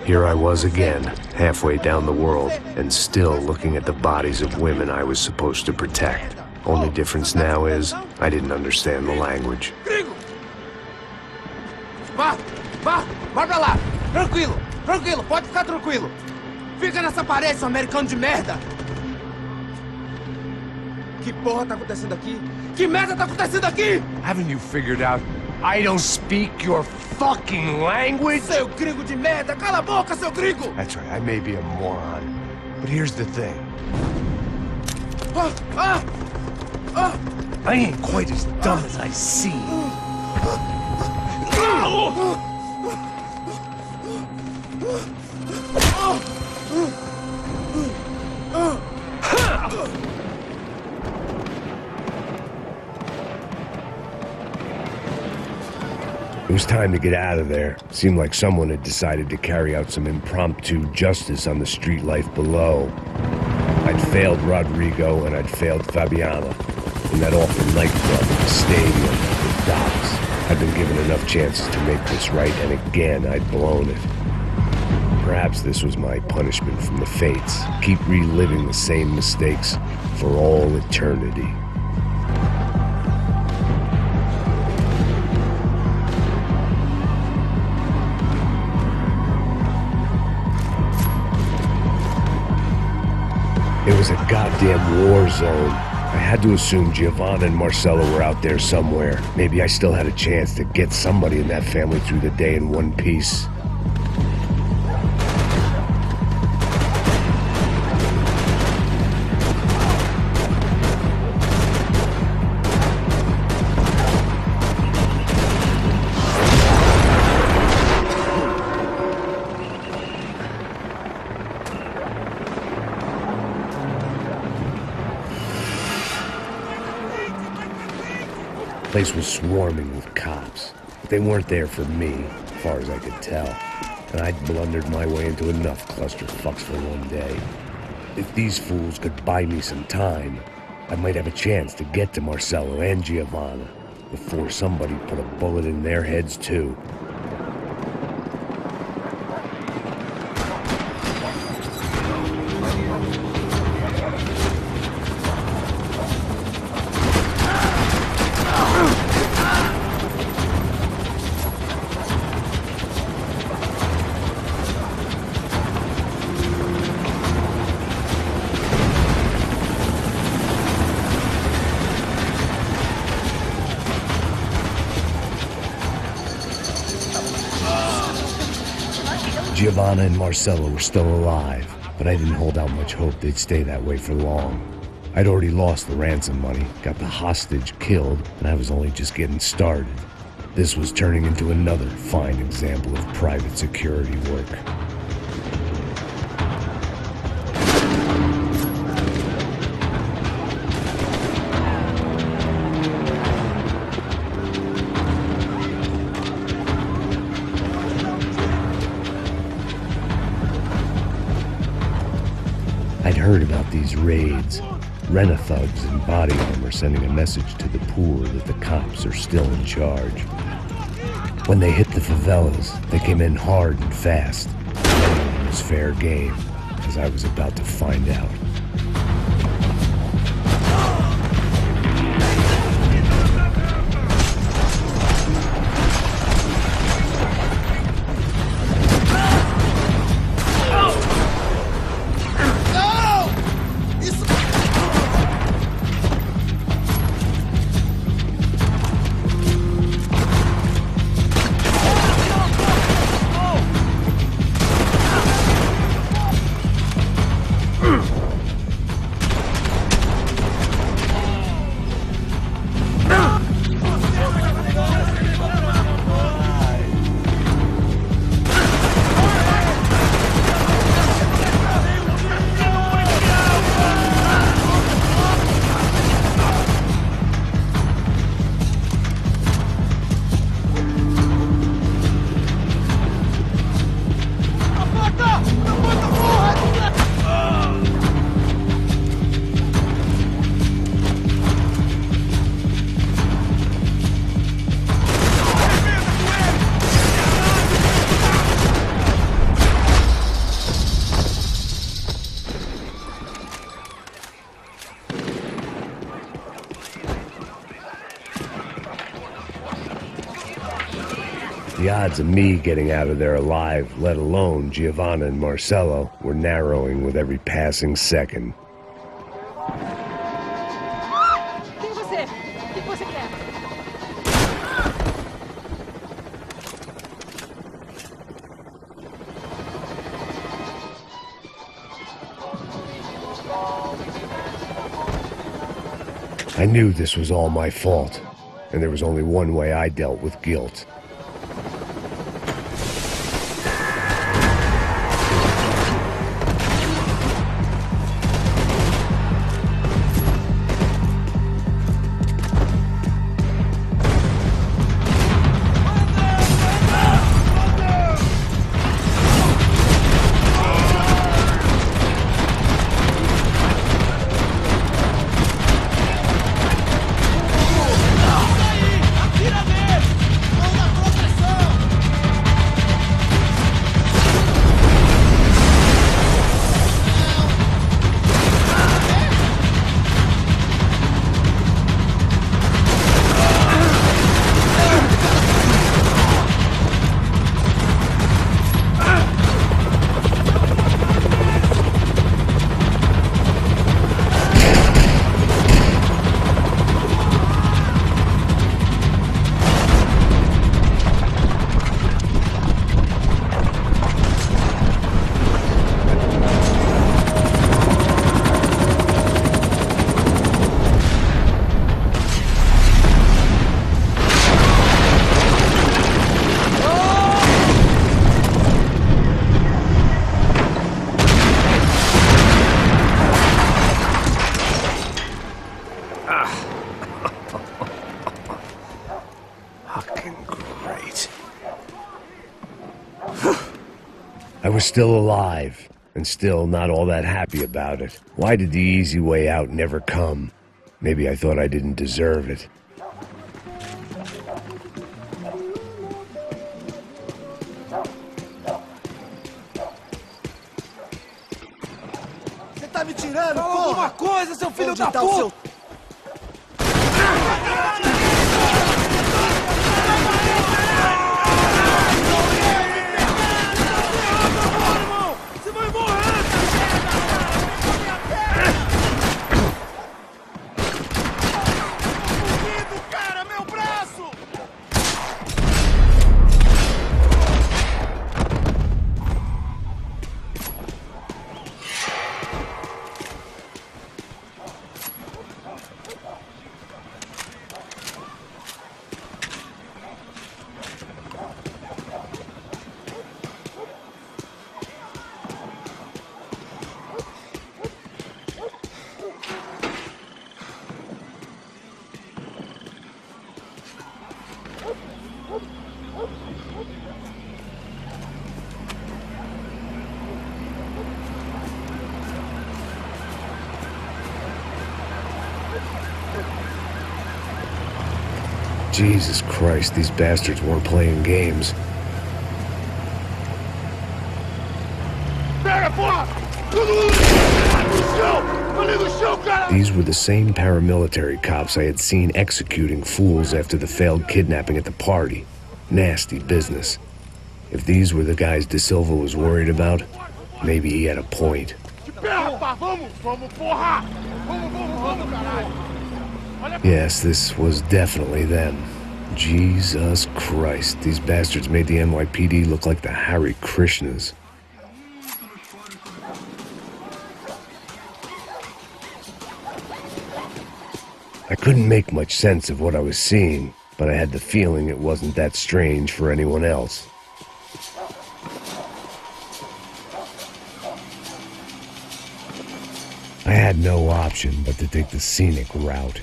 Here I was again, halfway down the world, and still looking at the bodies of women I was supposed to protect. Only difference now is, I didn't understand the language. Gringo! Vai pra lá! Tranquilo, tranquilo, pode ficar tranquilo! Fica nessa parede, seu americano de merda! Que porra tá acontecendo aqui? Que merda tá acontecendo aqui? Haven't you figured out I don't speak your fucking language? Seu gringo de merda! Cala a boca, seu gringo! That's right, I may be a moron. But here's the thing. I ain't quite as dumb as I seem. It was time to get out of there. Seemed like someone had decided to carry out some impromptu justice on the street life below. I'd failed Rodrigo and I'd failed Fabiana. In that awful nightclub, the stadium, the docks. I'd been given enough chances to make this right, and again I'd blown it. Perhaps this was my punishment from the fates. Keep reliving the same mistakes for all eternity. It was a goddamn war zone. I had to assume Giovanna and Marcella were out there somewhere. Maybe I still had a chance to get somebody in that family through the day in one piece. The place was swarming with cops. But they weren't there for me, as far as I could tell. And I'd blundered my way into enough clusterfucks for one day. If these fools could buy me some time, I might have a chance to get to Marcello and Giovanna before somebody put a bullet in their heads too. Giovanna and Marcella were still alive, but I didn't hold out much hope they'd stay that way for long. I'd already lost the ransom money, got the hostage killed, and I was only just getting started. This was turning into another fine example of private security work. I'd heard about these raids. Rent-a-thugs in body armor sending a message to the poor that the cops are still in charge. When they hit the favelas, they came in hard and fast. No one was fair game, as I was about to find out. The odds of me getting out of there alive, let alone Giovanna and Marcello, were narrowing with every passing second. Quem é você? O que você quer? I knew this was all my fault, and there was only one way I dealt with guilt. I was still alive, and still not all that happy about it. Why did the easy way out never come? Maybe I thought I didn't deserve it. Você tá me tirando, porra! Fala alguma coisa, seu filho da puta! Jesus Christ, these bastards weren't playing games. These were the same paramilitary cops I had seen executing fools after the failed kidnapping at the party. Nasty business. If these were the guys De Silva was worried about, maybe he had a point. Yes, this was definitely them. Jesus Christ, these bastards made the NYPD look like the Hare Krishnas. I couldn't make much sense of what I was seeing, but I had the feeling it wasn't that strange for anyone else. I had no option but to take the scenic route.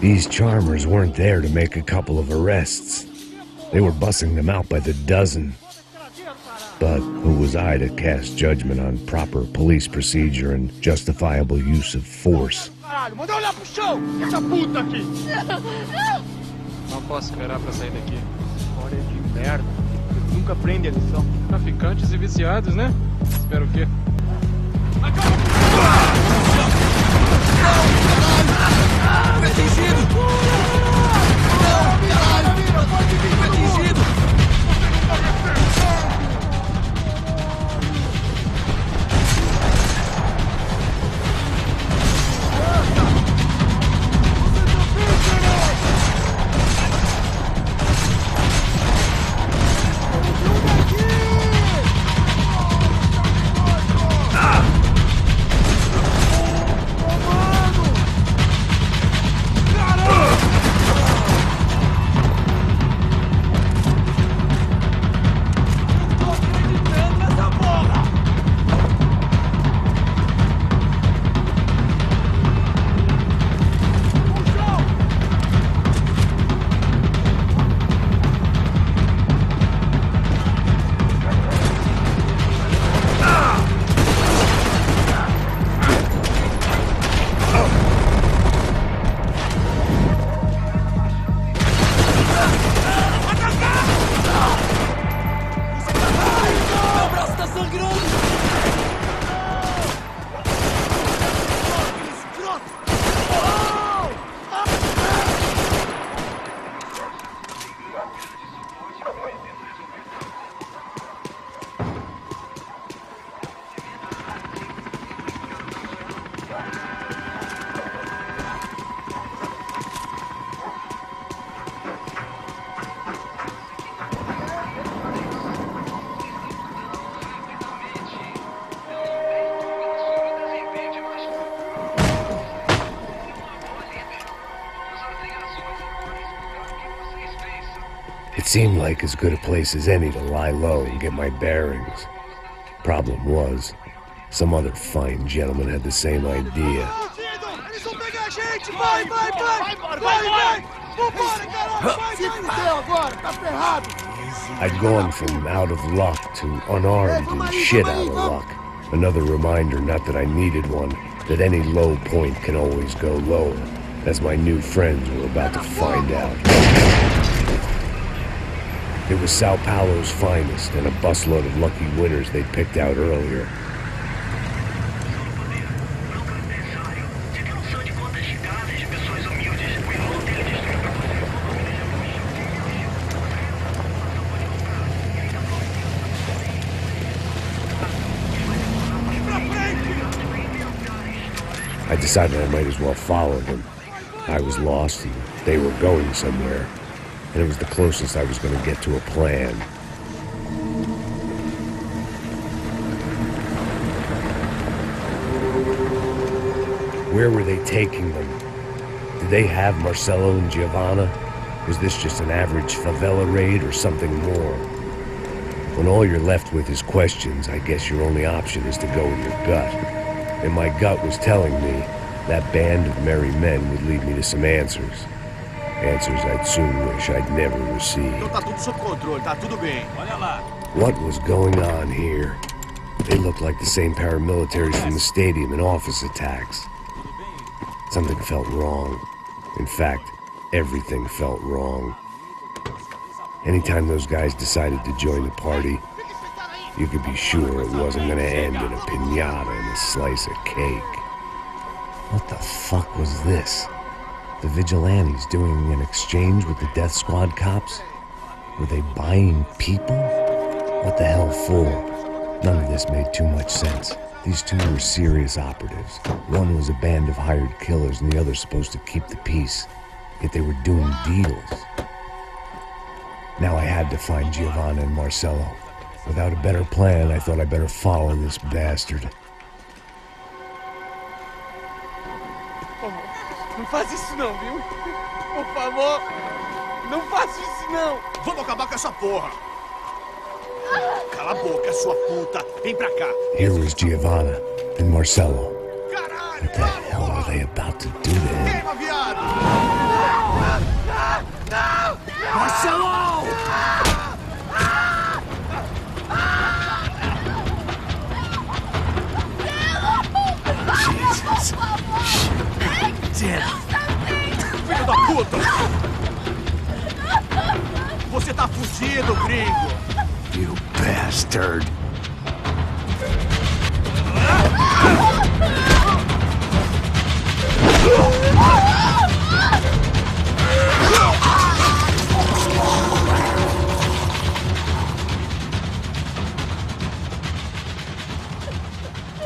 These charmers weren't there to make a couple of arrests. They were bussing them out by the dozen. But who was I to cast judgment on proper police procedure and justifiable use of force? Não posso esperar pra sair daqui. História de merda. Eles nunca aprendem a lição. Traficantes e viciados, né? Espero o quê? It seemed like as good a place as any to lie low and get my bearings. Problem was, some other fine gentleman had the same idea. I'd gone from out of luck to unarmed and shit out of luck. Another reminder, not that I needed one, that any low point can always go lower, as my new friends were about to find out. It was Sao Paulo's finest, and a busload of lucky winners they'd picked out earlier. I decided I might as well follow them. I was lost and they were going somewhere, and it was the closest I was going to get to a plan. Where were they taking them? Did they have Marcelo and Giovanna? Was this just an average favela raid or something more? When all you're left with is questions, I guess your only option is to go with your gut. And my gut was telling me that band of merry men would lead me to some answers. Answers I'd soon wish I'd never received. What was going on here? They looked like the same paramilitaries from the stadium in office attacks. Something felt wrong. In fact, everything felt wrong. Anytime those guys decided to join the party, you could be sure it wasn't going to end in a piñata and a slice of cake. What the fuck was this? The vigilantes doing an exchange with the death squad cops? Were they buying people? What the hell for? None of this made too much sense. These two were serious operatives. One was a band of hired killers and the other supposed to keep the peace. Yet they were doing deals. Now I had to find Giovanna and Marcelo. Without a better plan, I thought I'd better follow this bastard. Não faz isso não, viu? Por favor, não faça isso não. Vamos acabar com essa porra. Cala a boca, sua puta. Vem pra cá. Here was Giovanna and Marcelo. What the hell were they about to do to him? Queima, viado. Marcelo! Jesus. Filho da puta! Você tá fugido, gringo! You bastard!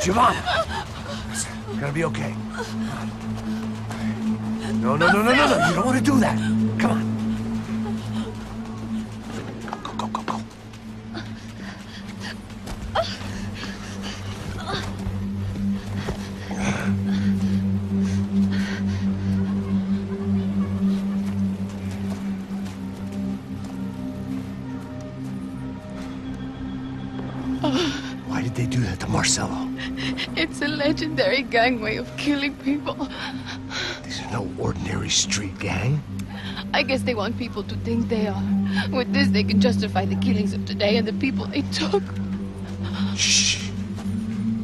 Giovanna! It's gonna be okay. No. You don't want to do that. Come on. Go. Why did they do that to Marcelo? It's a legendary gang way of killing people. These are no ordinary street gang. I guess they want people to think they are. With this, they can justify the killings of today and the people they took. Shh.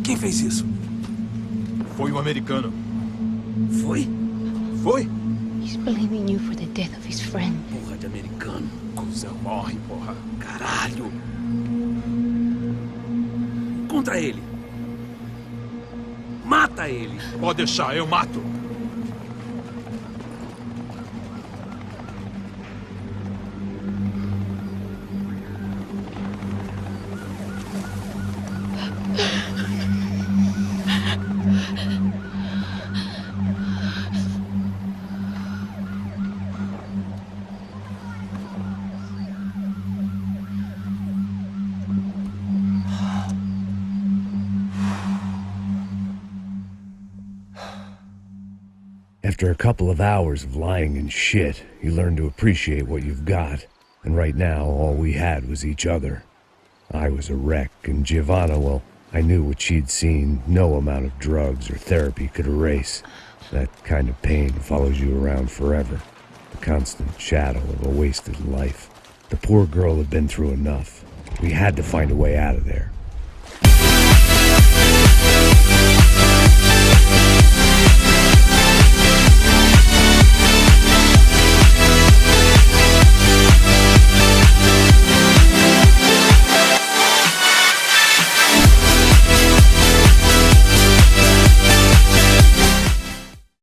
Quem fez isso? Foi americano. Foi? He's blaming you for the death of his friend. Porra de americano. Cusão, morre, porra. Caralho. Contra ele. Mata ele. Pode deixar, eu mato. After a couple of hours of lying and shit, you learn to appreciate what you've got. And right now, all we had was each other. I was a wreck, and Giovanna, well, I knew what she'd seen no amount of drugs or therapy could erase. That kind of pain follows you around forever. The constant shadow of a wasted life. The poor girl had been through enough. We had to find a way out of there.